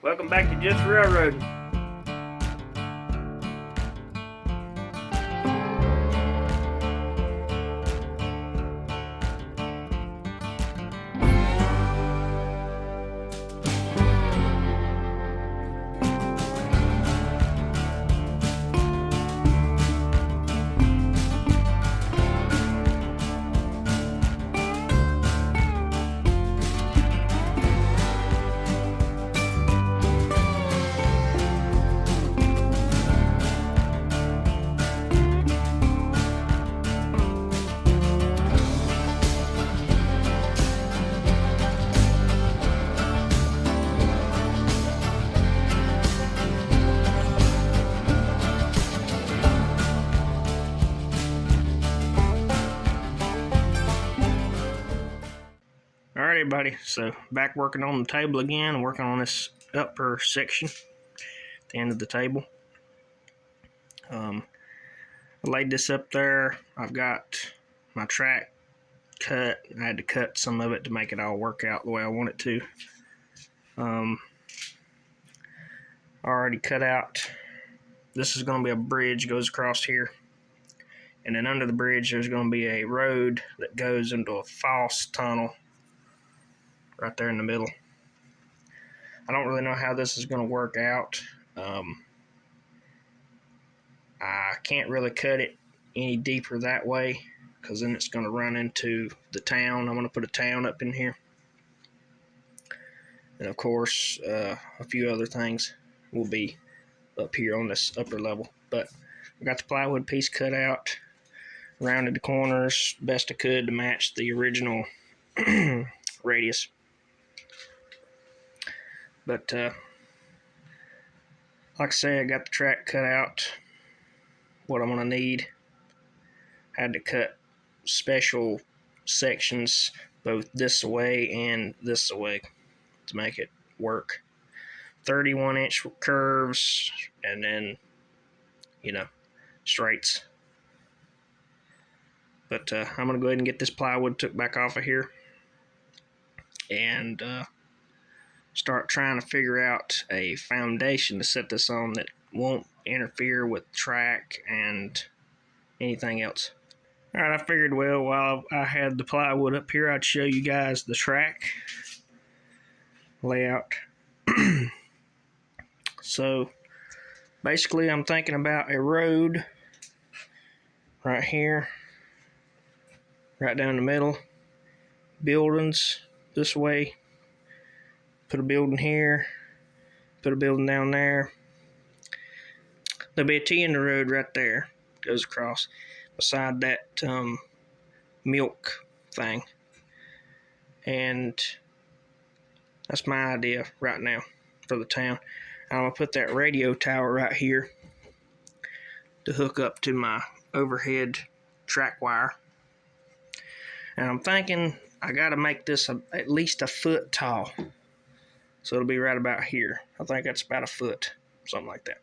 Welcome back to Just Railroading. Alright everybody, so back working on the table again, working on this upper section at the end of the table. I laid this up there. I've got my track cut. I had to cut some of it to make it all work out the way I want it to. I already cut out, this is going to be a bridge, goes across here. And then under the bridge there's going to be a road that goes into a false tunnel right there in the middle. I don't really know how this is going to work out. I can't really cut it any deeper that way because then it's going to run into the town. I'm going to put a town up in here. And of course, a few other things will be up here on this upper level. But I got the plywood piece cut out, rounded the corners best I could to match the original radius. But like I say, I got the track cut out, what I'm going to need. Had to cut special sections both this way and this way to make it work. 31-inch curves and then, straights. But I'm going to go ahead and get this plywood took back off of here and start trying to figure out a foundation to set this on that won't interfere with track and anything else. Alright, I figured, well, while I had the plywood up here, I'd show you guys the track layout. So, basically, I'm thinking about a road right here, right down the middle, buildings this way, put a building here, put a building down there. There'll be a T in the road right there, goes across beside that milk thing. And that's my idea right now for the town. I'm going to put that radio tower right here to hook up to my overhead track wire. And I'm thinking I got to make this at least a foot tall. So it'll be right about here. I think that's about a foot, something like that.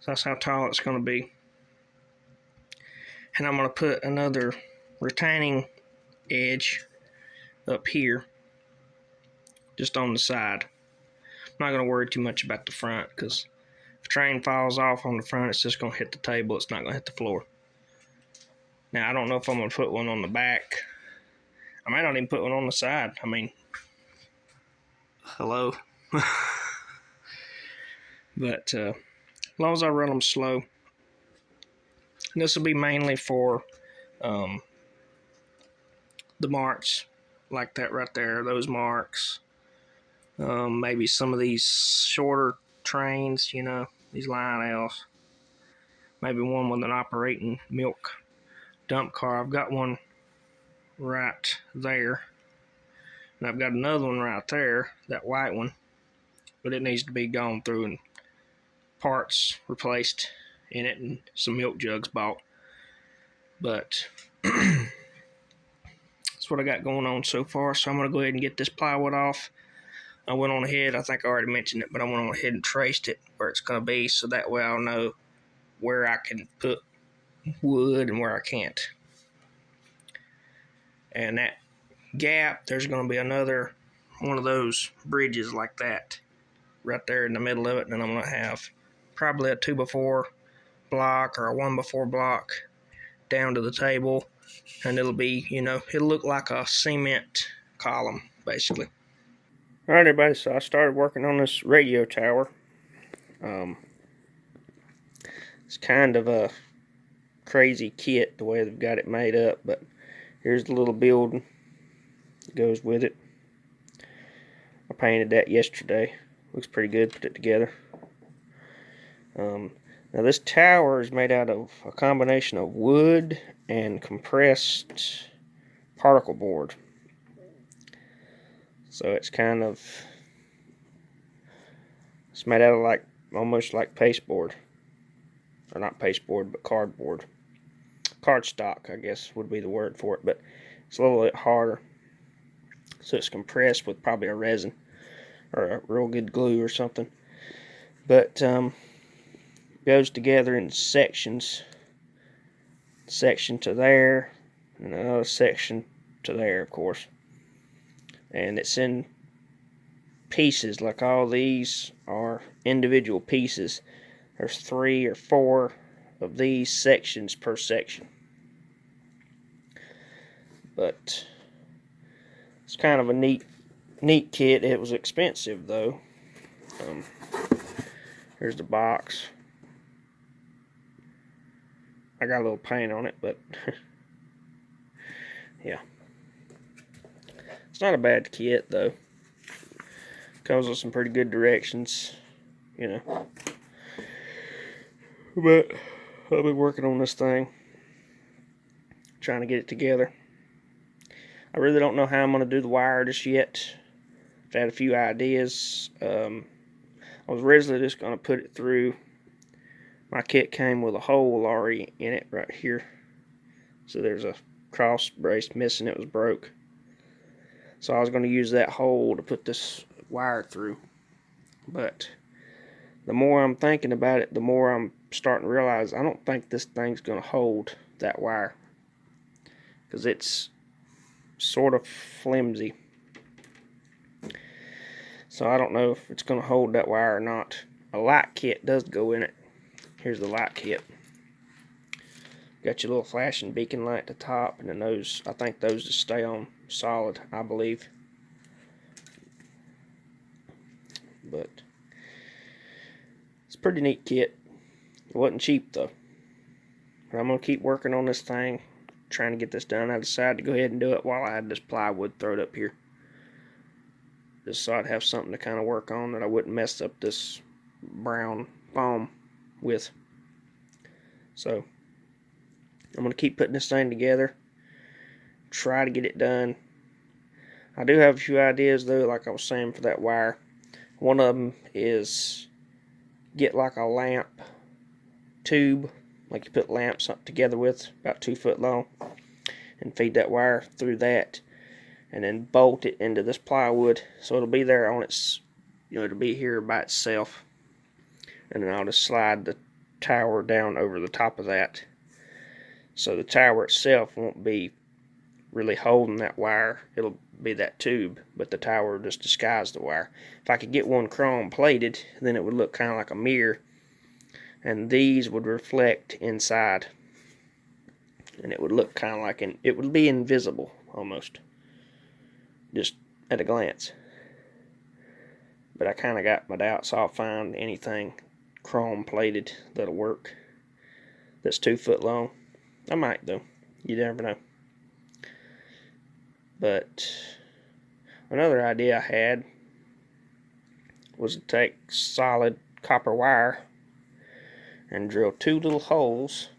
So that's how tall it's going to be. And I'm going to put another retaining edge up here, just on the side. I'm not going to worry too much about the front because if a train falls off on the front, it's just going to hit the table. It's not going to hit the floor. Now, I don't know if I'm going to put one on the back. I might not even put one on the side. I mean, hello. But as long as I run them slow. This will be mainly for the marks, like that right there, those marks. Maybe some of these shorter trains, these line L's. Maybe one with an operating milk dump car. I've got one right there. And I've got another one right there, that white one. But it needs to be gone through and parts replaced in it and some milk jugs bought. But that's what I got going on so far. So I'm going to go ahead and get this plywood off. I went on ahead, I think I already mentioned it, but I went on ahead and traced it where it's going to be so that way I'll know where I can put wood and where I can't. And that gap, there's going to be another one of those bridges like that right there in the middle of it, and then I'm going to have probably a 2x4 block or a 1x4 block down to the table, and it'll be, it'll look like a cement column, basically. All right, everybody, so I started working on this radio tower. It's kind of a crazy kit the way they've got it made up, but here's the little building that goes with it. I painted that yesterday. Looks pretty good, put it together. Now this tower is made out of a combination of wood and compressed particle board. So it's made out of almost like pasteboard. Or not pasteboard, but cardboard. Cardstock, I guess would be the word for it, but it's a little bit harder. So it's compressed with probably a resin or a real good glue or something. But goes together in sections. Section to there, and another section to there, of course. And it's in pieces, like all these are individual pieces. There's 3 or 4 of these sections per section. But it's kind of a neat kit. It was expensive though. Here's the box. I got a little paint on it, but yeah. It's not a bad kit though. Comes with some pretty good directions, But I'll be working on this thing, trying to get it together. I really don't know how I'm going to do the wire just yet. I've had a few ideas. I was originally just going to put it through. My kit came with a hole already in it right here. So there's a cross brace missing. It was broke. So I was going to use that hole to put this wire through. But the more I'm thinking about it, the more I'm starting to realize I don't think this thing's going to hold that wire. Because it's sort of flimsy. So I don't know if it's going to hold that wire or not. A light kit does go in it. Here's the light kit. Got your little flashing beacon light at the top, and then those, I think those just stay on solid, I believe. But it's a pretty neat kit. It wasn't cheap though. But I'm going to keep working on this thing, trying to get this done. I decided to go ahead and do it while I had this plywood thrown up here. Just so I'd have something to kind of work on that I wouldn't mess up this brown foam with. So I'm going to keep putting this thing together, try to get it done. I do have a few ideas though, like I was saying, for that wire. One of them is get like a lamp tube, like you put lamps up together with, about 2 foot long, and feed that wire through that, and then bolt it into this plywood so it'll be there on its, it'll be here by itself, and then I'll just slide the tower down over the top of that, so the tower itself won't be really holding that wire. It'll be that tube, but the tower will just disguise the wire. If I could get one chrome plated, then it would look kind of like a mirror, and these would reflect inside, and it would look kind of like it would be invisible almost, just at a glance. But I kind of got my doubts. I'll find anything chrome plated that'll work, that's 2 foot long. I might though, you never know. But another idea I had was to take solid copper wire and drill 2 little holes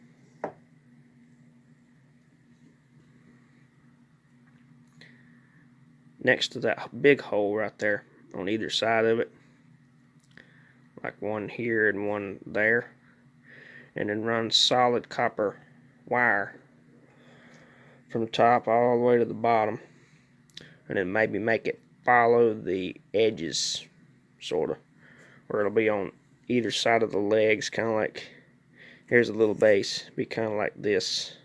next to that big hole right there on either side of it, like one here and one there, and then run solid copper wire from the top all the way to the bottom, and then maybe make it follow the edges, sort of, where it'll be on either side of the legs, kind of like, here's a little base, be kind of like this.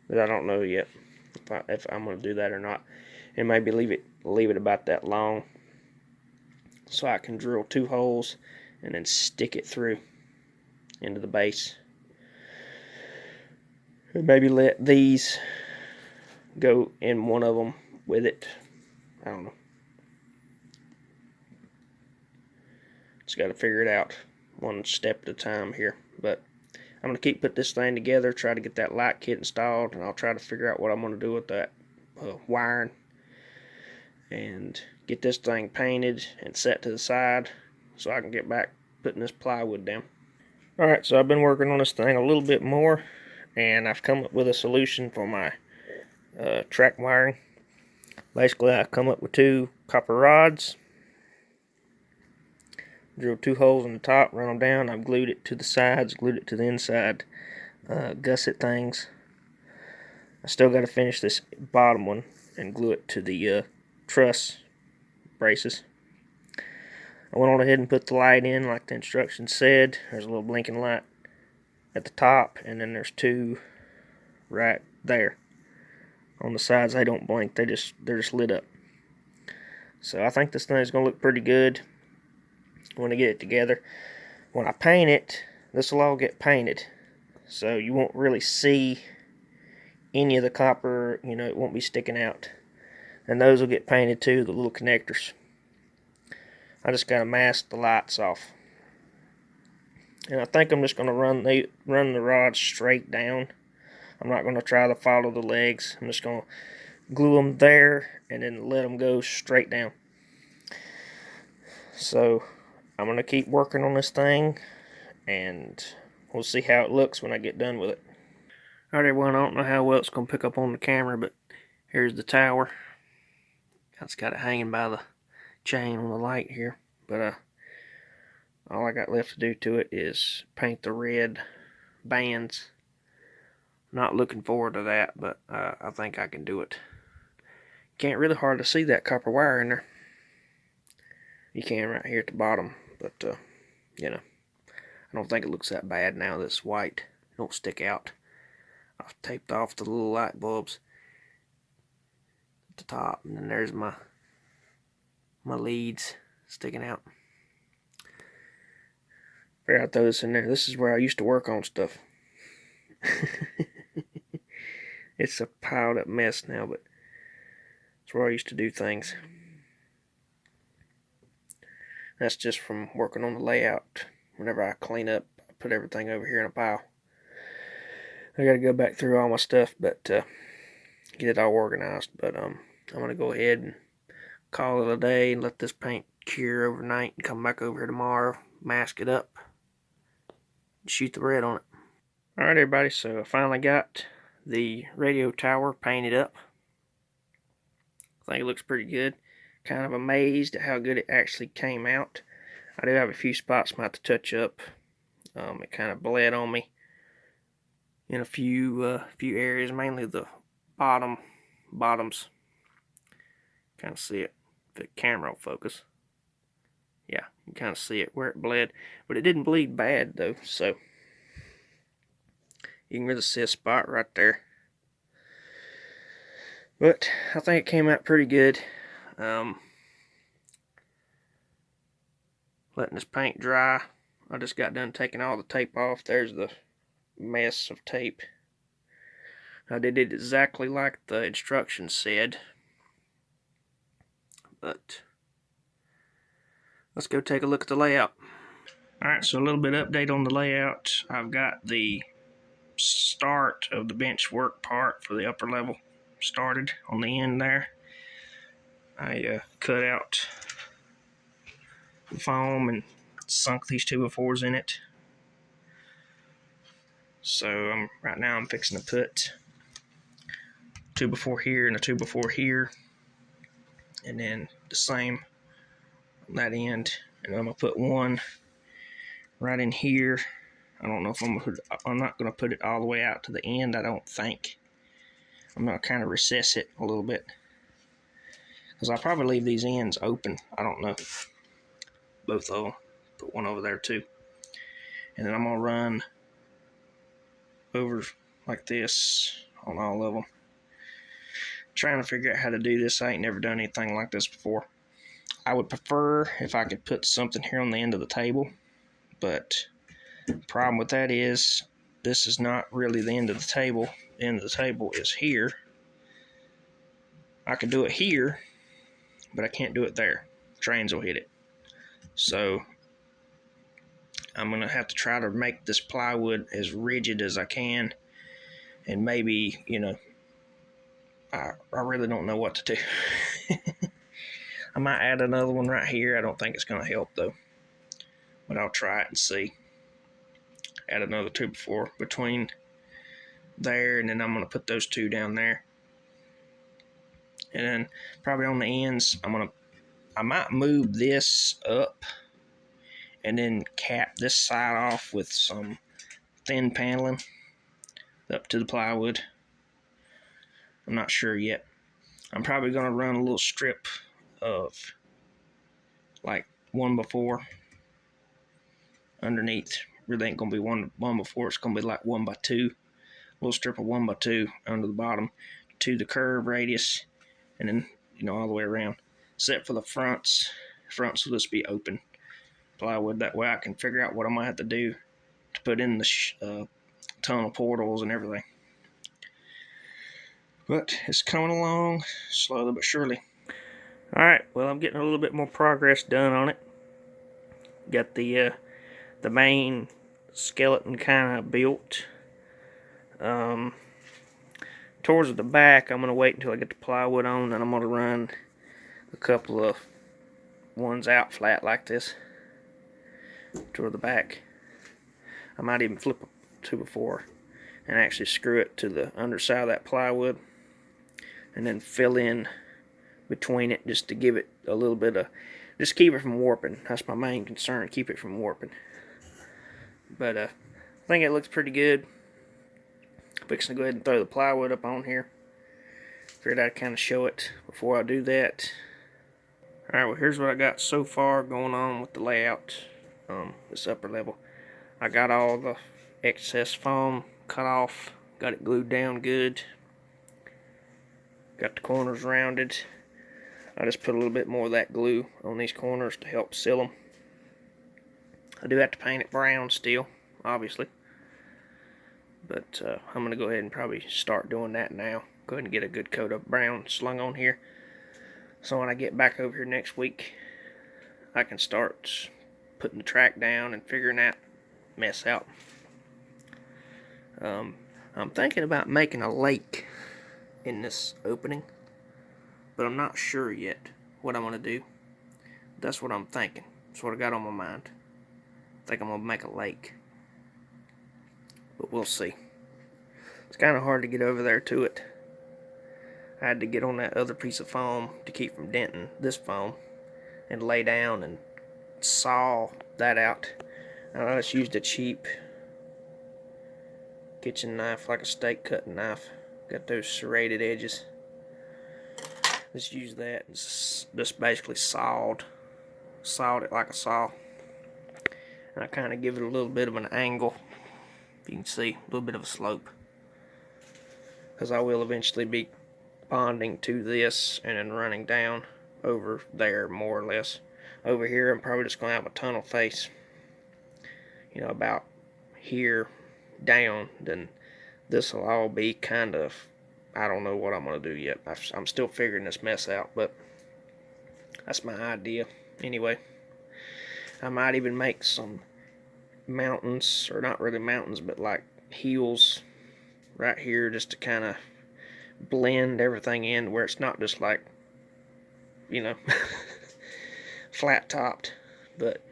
But I don't know yet if I'm going to do that or not, and maybe leave it about that long, so I can drill 2 holes and then stick it through into the base. And maybe let these go in one of them with it. I don't know. Just got to figure it out one step at a time here. But I'm going to keep putting this thing together, try to get that light kit installed, and I'll try to figure out what I'm going to do with that wiring and get this thing painted and set to the side so I can get back putting this plywood down. Alright, so I've been working on this thing a little bit more, and I've come up with a solution for my track wiring. Basically, I've come up with 2 copper rods, drilled 2 holes in the top, run them down. I've glued it to the sides, glued it to the inside gusset things. I still got to finish this bottom one and glue it to the truss braces. I went on ahead and put the light in like the instructions said. There's a little blinking light at the top, and then there's 2 right there. On the sides, they don't blink, they're just lit up. So I think this thing's gonna look pretty good when I get it together. When I paint it, this will all get painted, so you won't really see any of the copper, you know, it won't be sticking out. And those will get painted too, the little connectors. I just gotta mask the lights off. And I think I'm just gonna run the rods straight down. I'm not gonna try to follow the legs. I'm just gonna glue them there and then let them go straight down. So I'm gonna keep working on this thing, and we'll see how it looks when I get done with it. Alright everyone, I don't know how well it's gonna pick up on the camera, but here's the tower. It's got it hanging by the chain on the light here, but all I got left to do to it is paint the red bands. Not looking forward to that, but I think I can do it. Can't really hardly see that copper wire in there. You can right here at the bottom, but you know, I don't think it looks that bad now that it's white. It don't stick out. I've taped off the little light bulbs at the top, and then there's my leads sticking out. Figure out those in there. This is where I used to work on stuff. It's a piled up mess now, but it's where I used to do things. That's just from working on the layout. Whenever I clean up, I put everything over here in a pile. I gotta go back through all my stuff, but get it all organized. But I'm gonna go ahead and call it a day and let this paint cure overnight and come back over here tomorrow, mask it up, and shoot the red on it. Alright everybody, so I finally got the radio tower painted up. I think it looks pretty good. Kind of amazed at how good it actually came out. I do have a few spots I have to touch up. It kind of bled on me in a few areas, mainly the bottoms. Kind of see it. If the camera will focus. Yeah, you kind of see it where it bled, but it didn't bleed bad though. So you can really see a spot right there. But I think it came out pretty good. Letting this paint dry. I just got done taking all the tape off. There's the mess of tape. I did it exactly like the instructions said. But let's go take a look at the layout. Alright, so a little bit update on the layout. I've got the start of the benchwork part for the upper level started on the end there. I cut out the foam and sunk these 2x4s in it. So right now I'm fixing to put 2x4 here and a 2x4 here, and then the same on that end. And I'm gonna put one right in here. I don't know if I'm not gonna put it all the way out to the end. I don't think. I'm gonna kind of recess it a little bit, because I'll probably leave these ends open. I don't know. Both of them. Put one over there too. And then I'm gonna run over like this on all of them. Trying to figure out how to do this. I ain't never done anything like this before. I would prefer if I could put something here on the end of the table, but the problem with that is this is not really the end of the table. The end of the table is here. I could do it here, but I can't do it there. Trains will hit it. So I'm going to have to try to make this plywood as rigid as I can. And maybe, I really don't know what to do. I might add another one right here. I don't think it's going to help though. But I'll try it and see. Add another 2x4 between there, and then I'm going to put those 2 down there. And then probably on the ends, I might move this up and then cap this side off with some thin paneling up to the plywood. I'm not sure yet. I'm probably going to run a little strip of like 1x4 underneath. Really ain't going to be 1x4. It's going to be like 1x2. A little strip of 1x2 under the bottom to the curve radius, and then all the way around, except for the fronts. Fronts will just be open plywood. That way I can figure out what I might have to do to put in the tunnel portals and everything. But it's coming along slowly but surely. Alright, well, I'm getting a little bit more progress done on it. Got the main skeleton kind of built. Towards the back, I'm going to wait until I get the plywood on, and I'm going to run a couple of ones out flat like this toward the back. I might even flip a 2x4 and actually screw it to the underside of that plywood, and then fill in between it just to give it a little bit of, just keep it from warping. That's my main concern, keep it from warping. But I think it looks pretty good. Fixing to go ahead and throw the plywood up on here. Figured I'd kind of show it before I do that. Alright, well, here's what I got so far going on with the layout. This upper level. I got all the excess foam cut off. Got it glued down good. Got the corners rounded. I just put a little bit more of that glue on these corners to help seal them. I do have to paint it brown still, obviously. But I'm going to go ahead and probably start doing that now. Go ahead and get a good coat of brown slung on here. So when I get back over here next week, I can start putting the track down and figuring that mess out. I'm thinking about making a lake in this opening, but I'm not sure yet what I'm going to do. That's what I'm thinking. That's what I got on my mind. I think I'm going to make a lake. But we'll see. It's kind of hard to get over there to it. I had to get on that other piece of foam to keep from denting this foam and lay down and saw that out. And I just used a cheap kitchen knife, like a steak cutting knife. Got those serrated edges. Just use that and just basically sawed it like a saw. And I kind of give it a little bit of an angle. You can see a little bit of a slope, because I will eventually be bonding to this and then running down over there, more or less. Over here I'm probably just going to have a tunnel face, about here down. Then this will all be kind of, I don't know what I'm going to do yet. I'm still figuring this mess out, but that's my idea anyway. I might even make some mountains, or not really mountains, but like hills right here, just to kind of blend everything in where it's not just like flat topped, but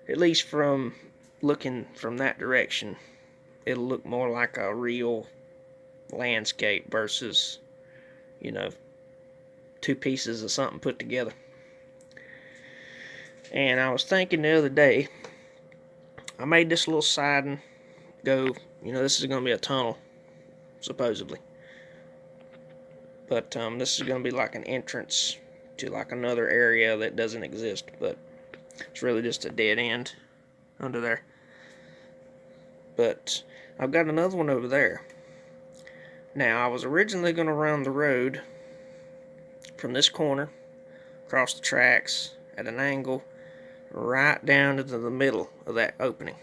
at least from looking from that direction it'll look more like a real landscape versus two pieces of something put together. And I was thinking the other day, I made this little siding go, this is going to be a tunnel, supposedly. But this is going to be like an entrance to like another area that doesn't exist, but it's really just a dead end under there. But I've got another one over there. Now, I was originally going to run the road from this corner across the tracks at an angle right down into the middle of that opening.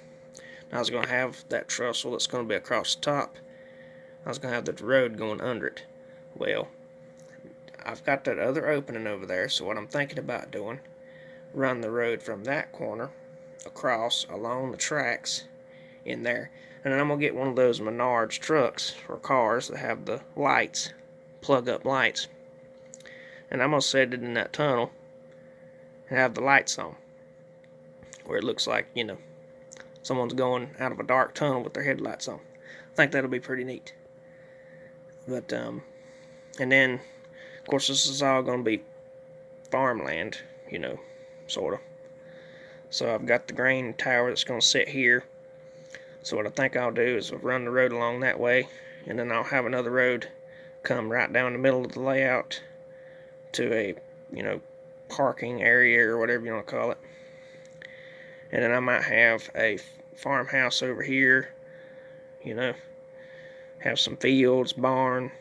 I was going to have that trussel that's going to be across the top. I was going to have the road going under it. Well, I've got that other opening over there, so what I'm thinking about doing, run the road from that corner across along the tracks in there. And then I'm going to get one of those Menards trucks or cars that have the lights, plug-up lights. And I'm going to set it in that tunnel and have the lights on, where it looks like, you know, someone's going out of a dark tunnel with their headlights on. I think that'll be pretty neat. But, and then, of course, this is all going to be farmland, you know, sort of. So I've got the grain tower that's going to sit here. So what I think I'll do is run the road along that way, and then I'll have another road come right down the middle of the layout to a, you know, parking area or whatever you want to call it. And then I might have a farmhouse over here, you know, have some fields, barn,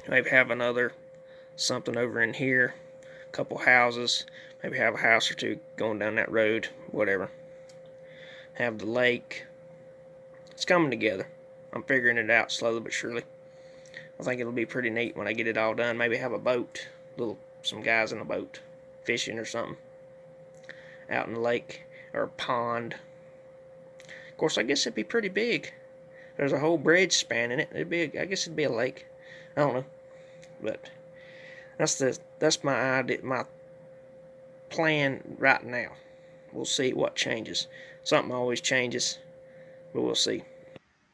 maybe have another something over in here, a couple houses, maybe have a house or two going down that road, whatever. Have the lake. It's coming together. I'm figuring it out slowly but surely. I think it'll be pretty neat when I get it all done. Maybe have a boat, some guys in a boat, fishing or something, out in the lake or a pond. Of course, I guess it'd be pretty big. There's a whole bridge spanning it. I guess it'd be a lake. I don't know, but that's my idea, my plan right now. We'll see what changes. Something always changes, but we'll see.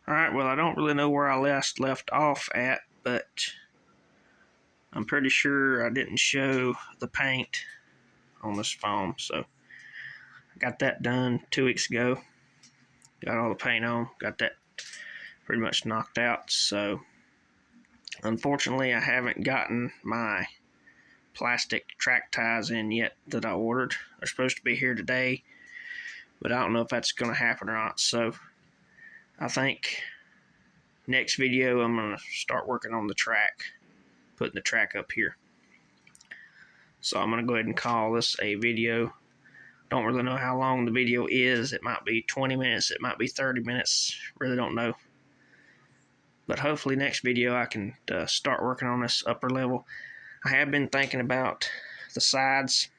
Alright, well, I don't really know where I left off at, but I'm pretty sure I didn't show the paint on this foam, so I got that done 2 weeks ago. Got all the paint on, got that pretty much knocked out, so unfortunately I haven't gotten my plastic track ties in yet that I ordered. They're supposed to be here today, but I don't know if that's going to happen or not, so I think next video I'm going to start working on the track, putting the track up here. So I'm going to go ahead and call this a video. Don't really know how long the video is. It might be 20 minutes, it might be 30 minutes, really don't know. But hopefully next video I can start working on this upper level. I have been thinking about the sides,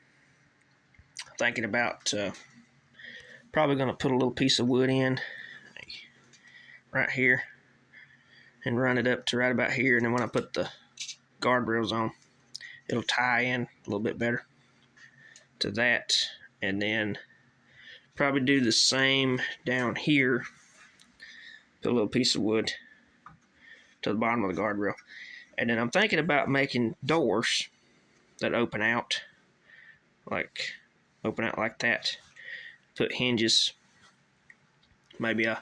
thinking about probably going to put a little piece of wood in right here and run it up to right about here, and then when I put the guardrails on, it'll tie in a little bit better to that. And then probably do the same down here, put a little piece of wood to the bottom of the guardrail. And then I'm thinking about making doors that open out like that, put hinges. Maybe I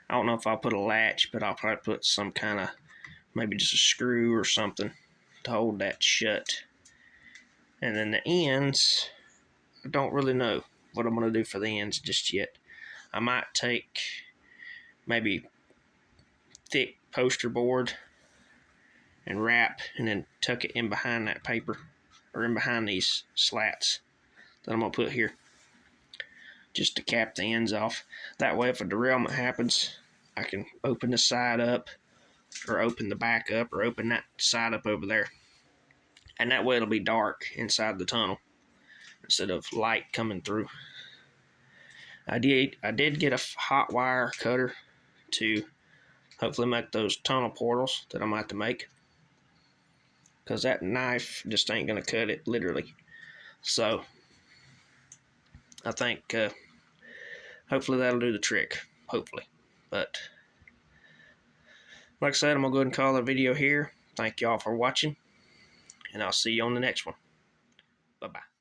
don't know if I'll put a latch, but I'll probably put some kind of, maybe just a screw or something to hold that shut. And then the ends, I don't really know what I'm going to do for the ends just yet. I might take maybe thick poster board and wrap and then tuck it in behind that paper, or in behind these slats that I'm going to put here, just to cap the ends off. That way if a derailment happens, I can open the side up, or open the back up, or open that side up over there. And that way it'll be dark inside the tunnel instead of light coming through. I did get a hot wire cutter to hopefully make those tunnel portals that I'm about to make, because that knife just ain't going to cut it, literally. So I think hopefully that'll do the trick, hopefully. But like I said, I'm going to go ahead and call the video here. Thank y'all for watching, and I'll see you on the next one. Bye-bye.